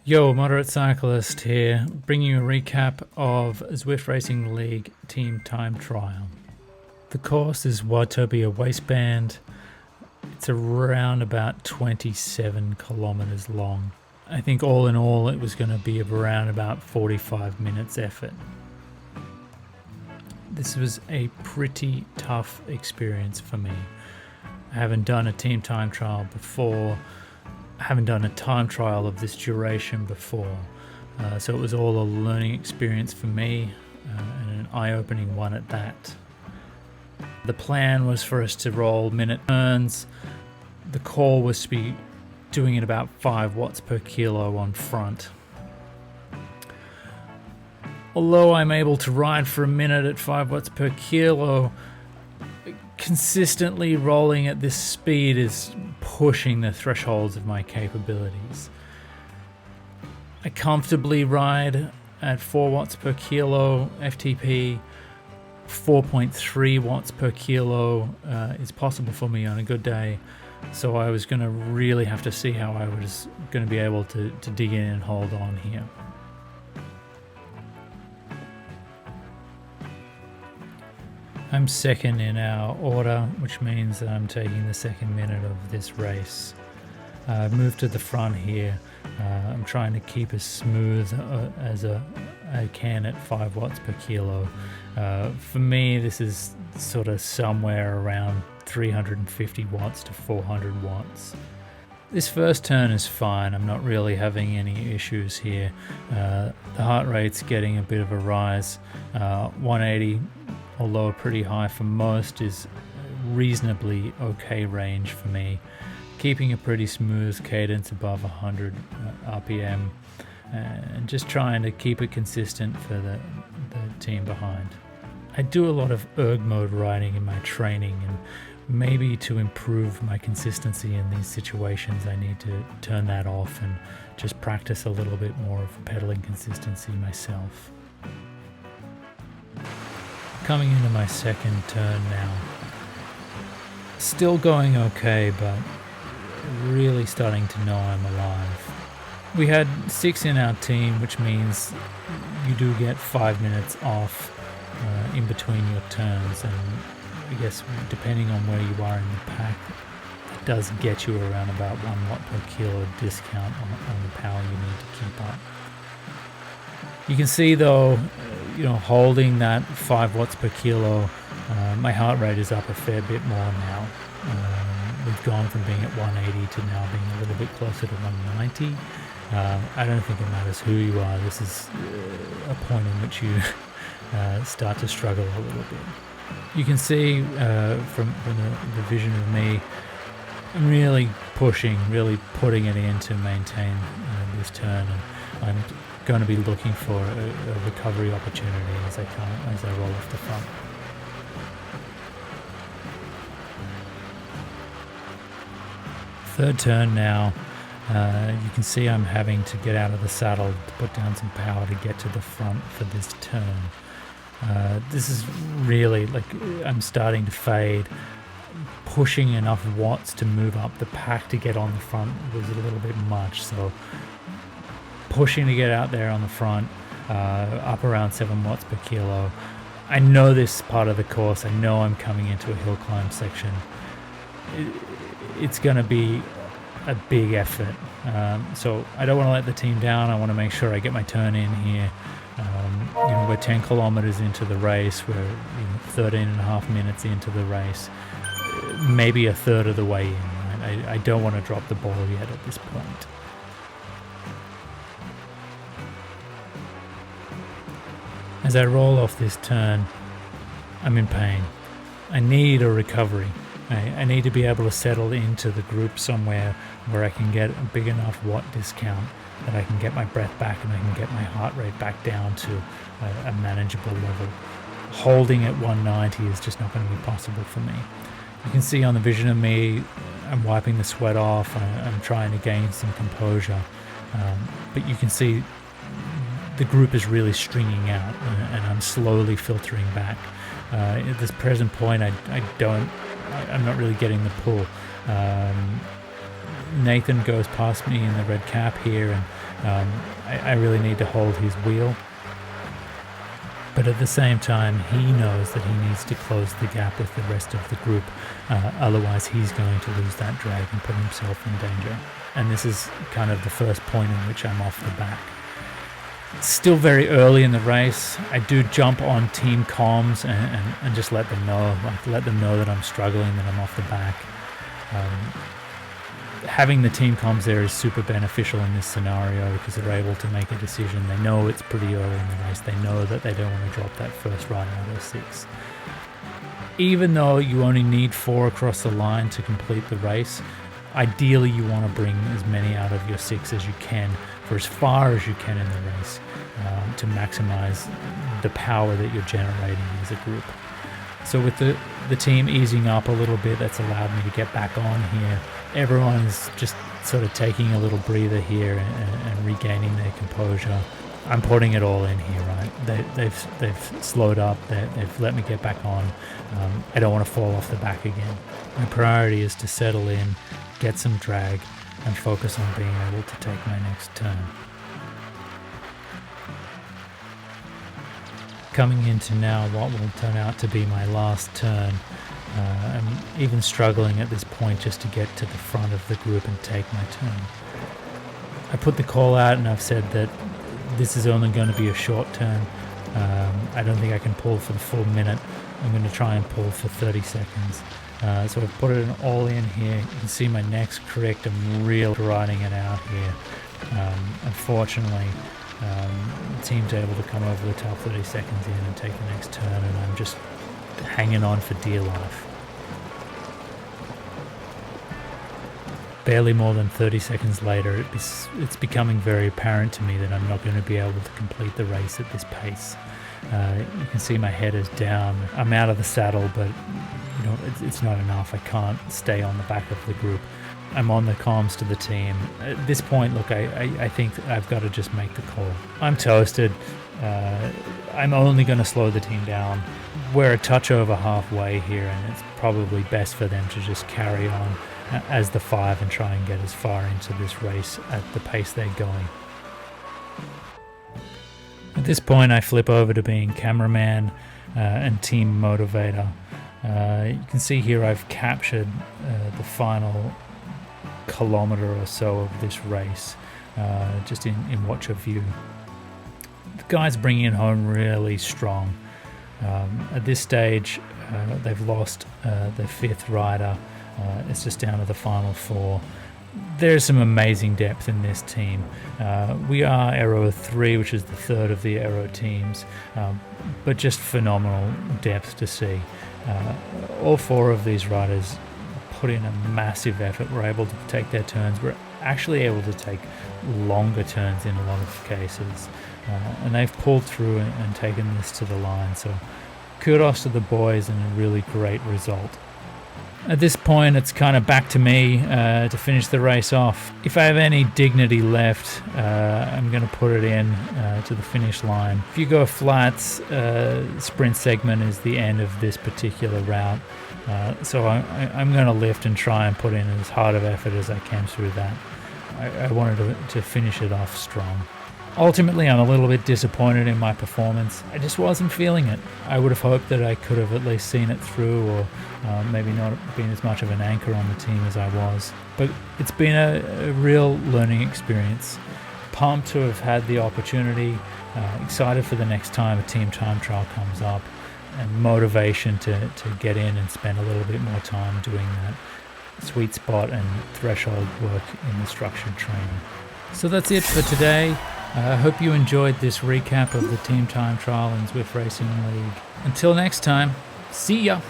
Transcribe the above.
Yo, Moderate Cyclist here, bringing you a recap of Zwift Racing League Team Time Trial. The course is Watopia Waistband. It's around about 27 kilometers long. I think all in all it was going to be around about 45 minutes effort. This was a pretty tough experience for me. I haven't done a team time trial before. I haven't done a time trial of this duration before, so it was all a learning experience for me, and an eye-opening one at that. The plan was for us to roll minute turns. The call was to be doing it about 5 watts per kilo on front. Although I'm able to ride for a minute at 5 watts per kilo, consistently rolling at this speed is pushing the thresholds of my capabilities. I comfortably ride at 4 watts per kilo FTP. 4.3 watts per kilo is possible for me on a good day, so I was going to really have to see how I was going to be able to dig in and hold on here. I'm second in our order, which means that I'm taking the second minute of this race. I've moved to the front here. I'm trying to keep as smooth as I can at 5 watts per kilo. For me, this is sort of somewhere around 350 watts to 400 watts. This first turn is fine. I'm not really having any issues here. The heart rate's getting a bit of a rise. 180, although pretty high for most, is reasonably okay range for me. Keeping a pretty smooth cadence above 100 RPM, and just trying to keep it consistent for the team behind. I do a lot of erg mode riding in my training, and maybe to improve my consistency in these situations I need to turn that off and just practice a little bit more of pedaling consistency myself. Coming into my second turn now. Still going okay, but really starting to know I'm alive. We had 6 in our team, which means you do get 5 minutes off in between your turns, and I guess depending on where you are in the pack, it does get you around about 1 watt per kilo discount on the power you need to keep up. You can see though, holding that 5 watts per kilo, my heart rate is up a fair bit more now. We've gone from being at 180 to now being a little bit closer to 190. I don't think it matters who you are. This is a point in which you start to struggle a little bit. You can see from the vision of me, I'm really pushing, really putting it in to maintain this turn, and I'm going to be looking for a recovery opportunity as I roll off the front. Third turn now. You can see I'm having to get out of the saddle to put down some power to get to the front for this turn. This is really I'm starting to fade. Pushing enough watts to move up the pack to get on the front was a little bit much, so pushing to get out there on the front, up around 7 watts per kilo. I know this part of the course. I know I'm coming into a hill climb section. It's going to be a big effort, so I don't want to let the team down. I want to make sure I get my turn in here. We're 10 kilometers into the race. We're 13 and a half minutes into the race, maybe a third of the way in. Right? I don't want to drop the ball yet at this point. As I roll off this turn, I'm in pain. I need a recovery. I need to be able to settle into the group somewhere where I can get a big enough watt discount that I can get my breath back and I can get my heart rate back down to a manageable level. Holding at 190 is just not going to be possible for me. You can see on the vision of me, I'm wiping the sweat off. I'm trying to gain some composure, but you can see the group is really stringing out, and I'm slowly filtering back. At this present point, I'm not really getting the pull. Nathan goes past me in the red cap here, and I really need to hold his wheel. But at the same time, he knows that he needs to close the gap with the rest of the group. Otherwise, he's going to lose that drag and put himself in danger. And this is kind of the first point in which I'm off the back. It's still very early in the race. I do jump on team comms and just let them know, that I'm struggling, that I'm off the back. Having the team comms there is super beneficial in this scenario because they're able to make a decision. They know it's pretty early in the race. They know that they don't want to drop that first rider out of 6. Even though you only need 4 across the line to complete the race, ideally you want to bring as many out of your 6 as you can for as far as you can in the race to maximize the power that you're generating as a group. So with the team easing up a little bit, that's allowed me to get back on here. Everyone is just sort of taking a little breather here and regaining their composure. I'm putting it all in here, right? They've slowed up. They've let me get back on. I don't want to fall off the back again. My priority is to settle in, get some drag, and focus on being able to take my next turn. Coming into now what will turn out to be my last turn. I'm even struggling at this point just to get to the front of the group and take my turn. I put the call out and I've said that this is only going to be a short turn. I don't think I can pull for the full minute. I'm going to try and pull for 30 seconds. So I've put it all in here. You can see my neck's correct. I'm really riding it out here. Unfortunately, the team's able to come over the top 30 seconds in and take the next turn, and I'm just hanging on for dear life. Barely more than 30 seconds later, it's becoming very apparent to me that I'm not going to be able to complete the race at this pace. You can see my head is down. I'm out of the saddle, but it's not enough. I can't stay on the back of the group. I'm on the comms to the team. At this point, look, I think I've got to just make the call. I'm toasted. I'm only going to slow the team down. We're a touch over halfway here, and it's probably best for them to just carry on as the 5 and try and get as far into this race at the pace they're going. At this point, I flip over to being cameraman and team motivator. You can see here I've captured the final kilometer or so of this race, just in watcher view. The guys bringing it home really strong. At this stage, they've lost their 5th rider. It's just down to the final 4. There's some amazing depth in this team. We are Aero 3, which is the 3rd of the Aero teams, but just phenomenal depth to see. All 4 of these riders put in a massive effort. We're able to take their turns. We're actually able to take longer turns in a lot of cases. And they've pulled through and taken this to the line. So kudos to the boys and a really great result. At this point, it's kind of back to me to finish the race off. If I have any dignity left, I'm going to put it in to the finish line. If you go flats, sprint segment is the end of this particular route. So I'm going to lift and try and put in as hard of effort as I can through that. I wanted to finish it off strong. Ultimately, I'm a little bit disappointed in my performance. I just wasn't feeling it. I would have hoped that I could have at least seen it through, or maybe not been as much of an anchor on the team as I was. But it's been a real learning experience. Pumped to have had the opportunity, excited for the next time a team time trial comes up, and motivation to get in and spend a little bit more time doing that sweet spot and threshold work in the structured training. So that's it for today. I hope you enjoyed this recap of the Team Time Trial in Zwift Racing League. Until next time, see ya!